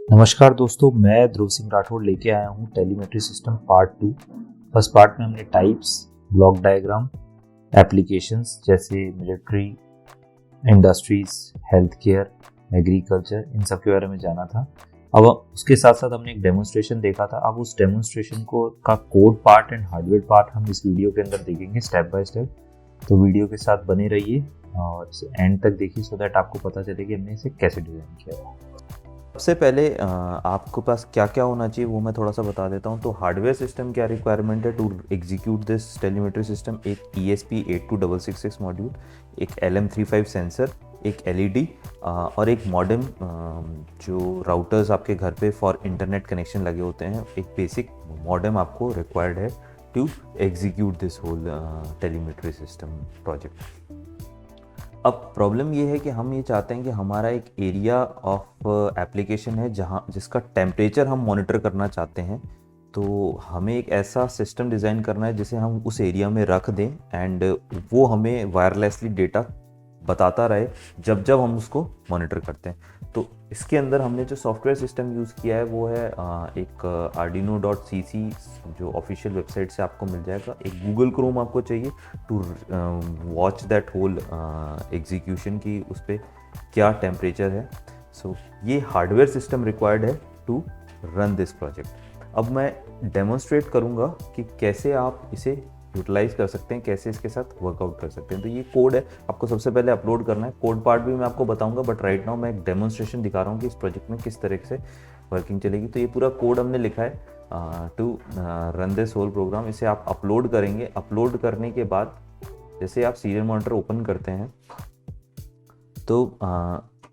नमस्कार दोस्तों, मैं ध्रुव सिंह राठौड़ लेके आया हूँ telemetry system part 2। First part में हमने टाइप्स, ब्लॉक डायग्राम, एप्लीकेशंस जैसे military, industries, health care, agriculture, इन सब के बारे में जाना था। अब उसके साथ साथ हमने एक डेमोन्स्ट्रेशन देखा था। अब उस डेमोन्स्ट्रेशन को का code part and hardware part हम इस वीडियो के अंदर देखेंगे स्टेप बाय स्टेप। तो वीडियो के साथ बने रहिए और इसे एंड तक देखिए सो दैट आपको पता चले कि हमने इसे कैसे डिज़ाइन किया है। सबसे पहले आपके पास क्या क्या होना चाहिए वो मैं थोड़ा सा बता देता हूँ। तो हार्डवेयर सिस्टम क्या रिक्वायरमेंट है to execute this telemetry system? एक ESP8266 मॉड्यूल, एक LM35 सेंसर, एक LED और एक मॉडेम, जो राउटर्स आपके घर पे फॉर इंटरनेट कनेक्शन लगे होते हैं। एक बेसिक मॉडेम आपको रिक्वायर्ड है to execute this whole telemetry system project. अब प्रॉब्लम ये है कि हम ये चाहते हैं कि हमारा एक एरिया ऑफ एप्लीकेशन है जिसका टेम्परेचर हम मॉनिटर करना चाहते हैं। तो हमें एक ऐसा सिस्टम डिज़ाइन करना है जिसे हम उस एरिया में रख दें एंड वो हमें वायरलेसली डेटा बताता रहे जब जब हम उसको मॉनिटर करते हैं। तो इसके अंदर हमने जो सॉफ्टवेयर सिस्टम यूज़ किया है वो है एक arduino.cc, जो ऑफिशियल वेबसाइट से आपको मिल जाएगा। एक गूगल क्रोम आपको चाहिए to watch that whole execution की उस पर क्या टेम्परेचर है। सो ये हार्डवेयर सिस्टम रिक्वायर्ड है टू रन दिस प्रोजेक्ट। अब मैं डेमोन्स्ट्रेट करूँगा कि कैसे आप इसे यूटिलाइज कर सकते हैं, कैसे इसके साथ वर्कआउट कर सकते हैं। तो ये कोड है, आपको सबसे पहले अपलोड करना है। कोड पार्ट भी मैं आपको बताऊंगा, बट राइट नाउ मैं एक डेमोन्स्ट्रेशन दिखा रहा हूँ कि इस प्रोजेक्ट में किस तरह से वर्किंग चलेगी। तो ये पूरा कोड हमने लिखा है to run this whole program. इसे आप अपलोड करेंगे। अपलोड करने के बाद जैसे आप सीरियल मॉनिटर ओपन करते हैं तो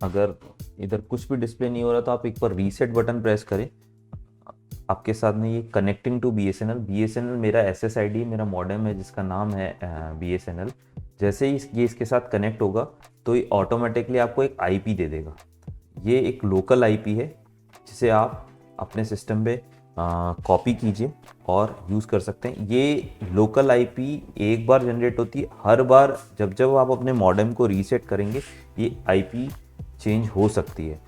अगर इधर कुछ भी डिस्प्ले नहीं हो रहा तो आप एक बार रीसेट बटन प्रेस करें। आपके साथ में ये कनेक्टिंग टू BSNL मेरा SSID है, मेरा मॉडेम है जिसका नाम है BSNL। जैसे ही ये इसके साथ कनेक्ट होगा तो ये ऑटोमेटिकली आपको एक IP दे देगा। ये एक लोकल IP है जिसे आप अपने सिस्टम पे कॉपी कीजिए और यूज़ कर सकते हैं। ये लोकल IP एक बार जनरेट होती है, हर बार जब जब आप अपने मॉडेम को रीसेट करेंगे ये IP चेंज हो सकती है।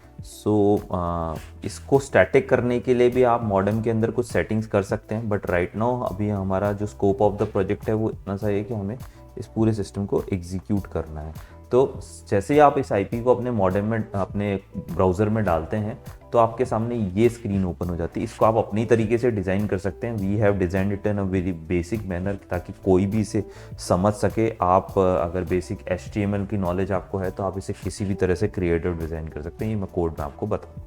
इसको स्टैटिक करने के लिए भी आप मॉडेम के अंदर कुछ सेटिंग्स कर सकते हैं, बट राइट नाउ अभी हमारा जो स्कोप ऑफ द प्रोजेक्ट है वो इतना सा है कि हमें इस पूरे सिस्टम को एग्जीक्यूट करना है। तो जैसे ही आप इस IP को अपने मॉडेम में, अपने ब्राउज़र में डालते हैं तो आपके सामने ये स्क्रीन ओपन हो जाती है। इसको आप अपनी तरीके से डिज़ाइन कर सकते हैं। We have designed it in a very basic manner ताकि कोई भी इसे समझ सके। आप अगर बेसिक HTML की नॉलेज आपको है तो आप इसे किसी भी तरह से क्रिएटिव डिज़ाइन कर सकते हैं। ये मैं कोड में आपको बताऊँ।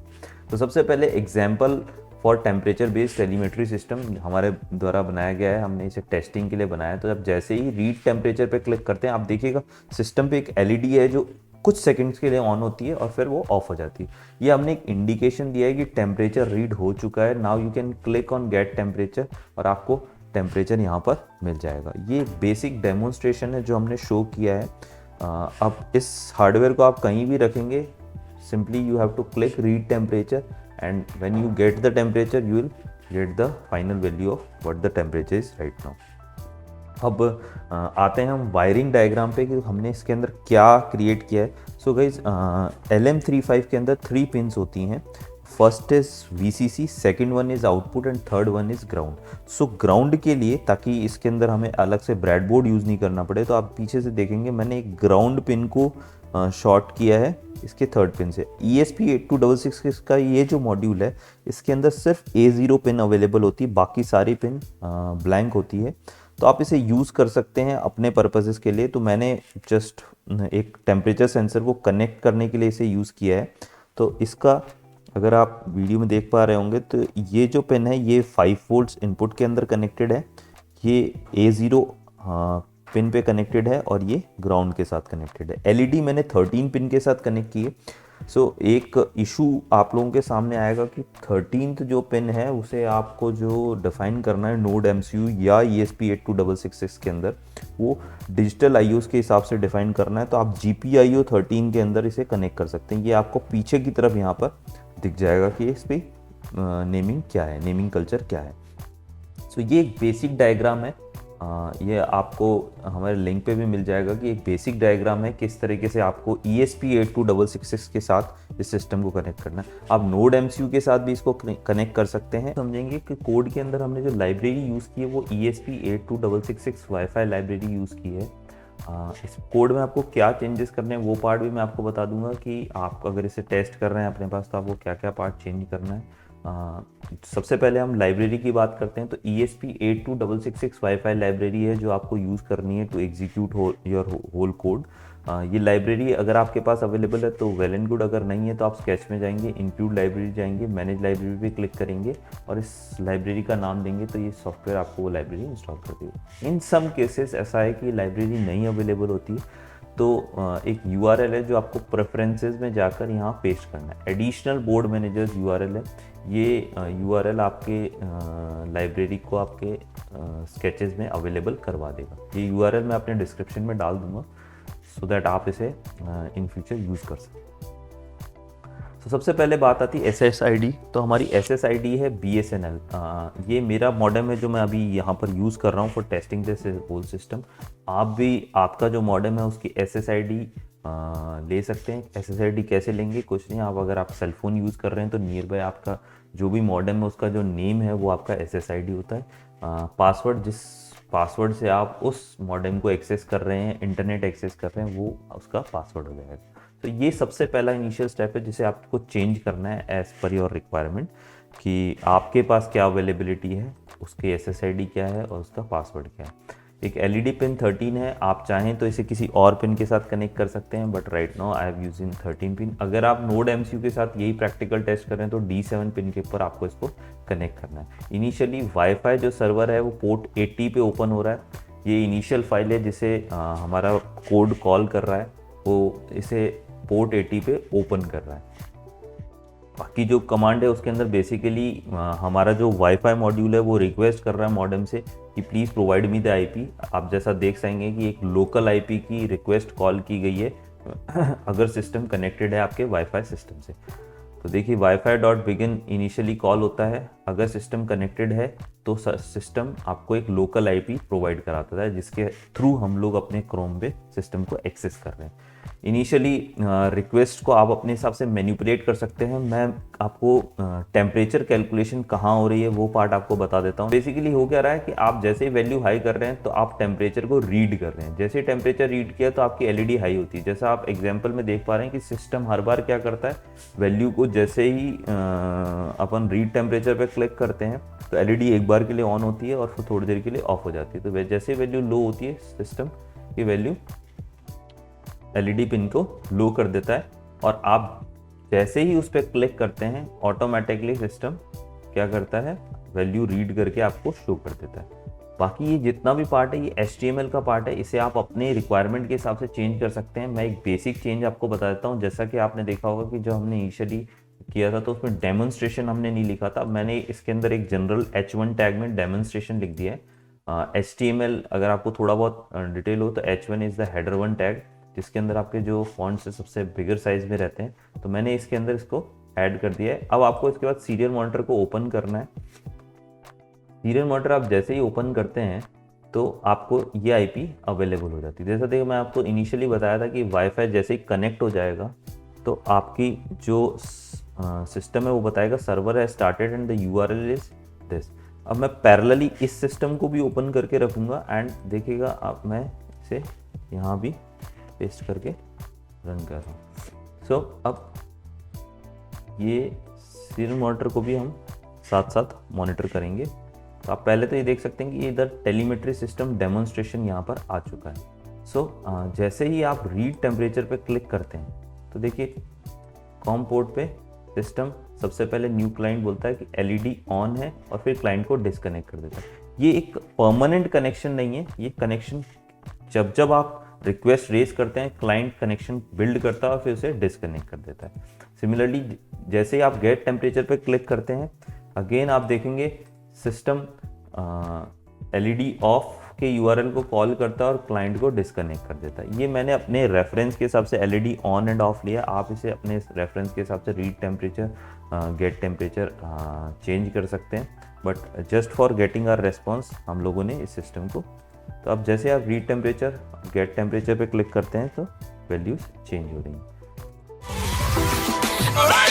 तो सबसे पहले example for temperature based telemetry system हमारे द्वारा बनाया गया है। हमने इसे टेस्टिंग के लिए बनाया है। तो जब जैसे ही रीड टेम्परेचर पे क्लिक करते हैं आप देखिएगा सिस्टम पे एक LED है जो कुछ सेकंड्स के लिए ऑन होती है और फिर वो ऑफ हो जाती है। ये हमने एक इंडिकेशन दिया है कि टेम्परेचर रीड हो चुका है। Now you can click on get temperature और आपको टेम्परेचर यहाँ पर मिल जाएगा। ये बेसिक डेमोन्स्ट्रेशन है जो हमने शो किया है। अब इस हार्डवेयर को आप कहीं भी रखेंगे, simply you have to click read temperature and when you get the temperature you will get the final value of what the temperature is right now। अब आते हैं हम वायरिंग डायग्राम पे कि हमने इसके अंदर क्या क्रिएट किया है। सो गाइज LM35 के अंदर 3 पिन्स होती हैं। First is VCC, second one is output and third one is ground. So ground के लिए, ताकि इसके अंदर हमें अलग से ब्रेडबोर्ड यूज़ नहीं करना पड़े, तो आप पीछे से देखेंगे मैंने एक ग्राउंड पिन को शॉर्ट किया है इसके थर्ड पिन से। ESP8266 का ये जो मॉड्यूल है इसके अंदर सिर्फ A0 पिन अवेलेबल होती है, बाकी सारी पिन ब्लैंक होती है। तो आप इसे यूज़ कर सकते हैं अपने पर्पसेस के लिए। तो मैंने जस्ट एक टेम्परेचर सेंसर को कनेक्ट करने के लिए इसे यूज़ किया है। तो इसका अगर आप वीडियो में देख पा रहे होंगे तो ये जो पिन है ये 5 वोल्ट्स इनपुट के अंदर कनेक्टेड है, ये A0 पिन पे कनेक्टेड है और ये ग्राउंड के साथ कनेक्टेड है। LED मैंने 13 पिन के साथ कनेक्ट की है। सो एक इशू आप लोगों के सामने आएगा कि 13th जो पिन है उसे आपको जो डिफाइन करना है नोड MCU या ESP8266 के अंदर, वो डिजिटल IOs के हिसाब से डिफाइन करना है। तो आप GPIO 13 के अंदर इसे कनेक्ट कर सकते हैं। ये आपको पीछे की तरफ यहाँ पर दिख जाएगा कि इस पर नेमिंग क्या है, नेमिंग कल्चर क्या है। सो ये एक बेसिक डायग्राम है। ये आपको हमारे लिंक पे भी मिल जाएगा कि एक बेसिक डायग्राम है किस तरीके से आपको ESP8266 के साथ इस सिस्टम को कनेक्ट करना है। आप नोड MCU के साथ भी इसको कनेक्ट कर सकते हैं। समझेंगे कि कोड के अंदर हमने जो लाइब्रेरी यूज़ की है वो ESP8266 वाईफाई लाइब्रेरी यूज़ की है। इस कोड में आपको क्या चेंजेस करने हैं वो पार्ट भी मैं आपको बता दूंगा कि आप अगर इसे टेस्ट कर रहे हैं अपने पास तो आपको क्या क्या पार्ट चेंज करना है। सबसे पहले हम लाइब्रेरी की बात करते हैं तो ESP8266 वाईफाई लाइब्रेरी है जो आपको यूज़ करनी है to execute your whole code. ये लाइब्रेरी अगर आपके पास अवेलेबल है तो वेल एंड गुड, अगर नहीं है तो आप स्केच में जाएंगे, इंक्लूड लाइब्रेरी जाएंगे, मैनेज लाइब्रेरी पे क्लिक करेंगे और इस लाइब्रेरी का नाम देंगे तो ये सॉफ्टवेयर आपको वो लाइब्रेरी इंस्टॉल कर देगा। इन सम केसेस ऐसा है कि लाइब्रेरी नहीं अवेलेबल होती है तो एक URL है जो आपको प्रेफरेंसेस में जाकर यहाँ पेस्ट करना है। एडिशनल बोर्ड मैनेजर्स URL है। ये URL आपके लाइब्रेरी को आपके स्केचेस में अवेलेबल करवा देगा। ये URL मैं अपने डिस्क्रिप्शन में डाल दूंगा सो दैट आप इसे इन फ्यूचर यूज़ कर सकें। तो सबसे पहले बात आती है SSID। तो हमारी SSID है BSNL। ये मेरा मॉडेम है जो मैं अभी यहाँ पर यूज़ कर रहा हूँ for testing this whole system. आप भी आपका जो मॉडेम है उसकी SSID ले सकते हैं। SSID कैसे लेंगे, कुछ नहीं, आप अगर आप सेल फोन यूज़ कर रहे हैं तो नियर बाय आपका जो भी मॉडेम है उसका जो नेम है वो आपका SSID होता है। पासवर्ड, जिस पासवर्ड से आप उस मॉडेम को एक्सेस कर रहे हैं, इंटरनेट एक्सेस कर रहे हैं, वो उसका पासवर्ड हो जाएगा। तो ये सबसे पहला इनिशियल स्टेप है जिसे आपको चेंज करना है एज पर योर रिक्वायरमेंट कि आपके पास क्या अवेलेबिलिटी है, उसके SSID क्या है और उसका पासवर्ड क्या है। एक LED पिन 13 है, आप चाहें तो इसे किसी और पिन के साथ कनेक्ट कर सकते हैं but right now I have using 13 pin. अगर आप नोड MCU के साथ यही प्रैक्टिकल टेस्ट कर रहे हैं तो D7 पिन के ऊपर आपको इसको कनेक्ट करना है। इनिशियली वाईफाई जो सर्वर है वो पोर्ट 80 पे ओपन हो रहा है। ये इनिशियल फाइल है जिसे हमारा कोड कॉल कर रहा है, वो इसे पोर्ट 80 पे ओपन कर रहा है। बाकी जो कमांड है उसके अंदर बेसिकली हमारा जो वाईफाई मॉड्यूल है वो रिक्वेस्ट कर रहा है मॉडेम से कि please provide me the IP। आप जैसा देख सकेंगे कि एक लोकल IP की रिक्वेस्ट कॉल की गई है अगर सिस्टम कनेक्टेड है आपके वाईफाई सिस्टम से। तो देखिए Wi-Fi.begin इनिशियली कॉल होता है। अगर सिस्टम कनेक्टेड है तो सिस्टम आपको एक लोकल IP प्रोवाइड कराता है जिसके थ्रू हम लोग अपने क्रोम पे सिस्टम को एक्सेस कर रहे हैं। इनिशियली रिक्वेस्ट को आप अपने हिसाब से मैनिपुलेट कर सकते हैं। मैं आपको टेम्परेचर कैलकुलेशन कहाँ हो रही है वो पार्ट आपको बता देता हूँ। बेसिकली हो क्या रहा है कि आप जैसे ही वैल्यू हाई कर रहे हैं तो आप टेम्परेचर को रीड कर रहे हैं। जैसे ही टेम्परेचर रीड किया तो आपकी LED हाई होती है। जैसा आप एग्जाम्पल में देख पा रहे हैं कि सिस्टम हर बार क्या करता है, वैल्यू को जैसे ही अपन रीड टेम्परेचर पर क्लिक करते हैं तो LED एक बार के लिए ऑन होती है और फिर थोड़ी देर के लिए ऑफ हो जाती है। तो जैसे वैल्यू लो होती है सिस्टम की वैल्यू LED पिन को लो कर देता है और आप जैसे ही उस पर क्लिक करते हैं ऑटोमेटिकली सिस्टम क्या करता है, वैल्यू रीड करके आपको शो कर देता है। बाकी ये जितना भी पार्ट है ये HTML का पार्ट है, इसे आप अपने रिक्वायरमेंट के हिसाब से चेंज कर सकते हैं। मैं एक बेसिक चेंज आपको बता देता हूँ। जैसा कि आपने देखा होगा कि जो हमने इनिशियली किया था तो उसमें डेमोन्स्ट्रेशन हमने नहीं लिखा था। मैंने इसके अंदर एक जनरल H1 टैग में डेमोन्स्ट्रेशन लिख दिया है। HTML अगर आपको थोड़ा बहुत डिटेल हो तो H1 is the header 1 tag जिसके अंदर आपके जो फॉन्ट्स से सबसे बिगर साइज में रहते हैं। तो मैंने इसके अंदर इसको ऐड कर दिया है। अब आपको इसके बाद सीरियल मॉनिटर को ओपन करना है। सीरियल मॉनिटर आप जैसे ही ओपन करते हैं तो आपको ये IP अवेलेबल हो जाती है। जैसा देखिए मैं आपको इनिशियली बताया था कि वाईफाई जैसे ही कनेक्ट हो जाएगा तो आपकी जो सिस्टम है वो बताएगा सर्वर है started and the URL is this. अब मैं पैरेलली इस सिस्टम को भी ओपन करके रखूँगा एंड देखिएगा अब मैं इसे यहाँ भी पेस्ट करके रन कर रहा हूँ। सो अब ये सीरियल मॉनिटर को भी हम साथ साथ मॉनिटर करेंगे। तो आप पहले तो ये देख सकते हैं कि इधर टेलीमेट्री सिस्टम डेमोन्स्ट्रेशन यहाँ पर आ चुका है। सो जैसे ही आप रीड टेम्परेचर पे क्लिक करते हैं तो देखिए कॉम पोर्ट पे सिस्टम सबसे पहले न्यू क्लाइंट बोलता है कि LED ऑन है और फिर क्लाइंट को डिस्कनेक्ट कर देता है। ये एक परमानेंट कनेक्शन नहीं है, ये कनेक्शन जब जब आप रिक्वेस्ट रेज करते हैं क्लाइंट कनेक्शन बिल्ड करता है और फिर उसे डिस्कनेक्ट कर देता है। सिमिलरली जैसे ही आप गेट टेम्परेचर पे क्लिक करते हैं अगेन आप देखेंगे सिस्टम LED ऑफ के URL को कॉल करता है और क्लाइंट को डिस्कनेक्ट कर देता है। ये मैंने अपने रेफरेंस के हिसाब से LED ऑन एंड ऑफ लिया। आप इसे अपने रेफरेंस के हिसाब से read temperature get temperature change कर सकते हैं but just for getting our response हम लोगों ने इस सिस्टम को। तो अब जैसे आप रीड टेम्परेचर गेट टेम्परेचर पे क्लिक करते हैं तो वैल्यूज चेंज हो रही हैं। right.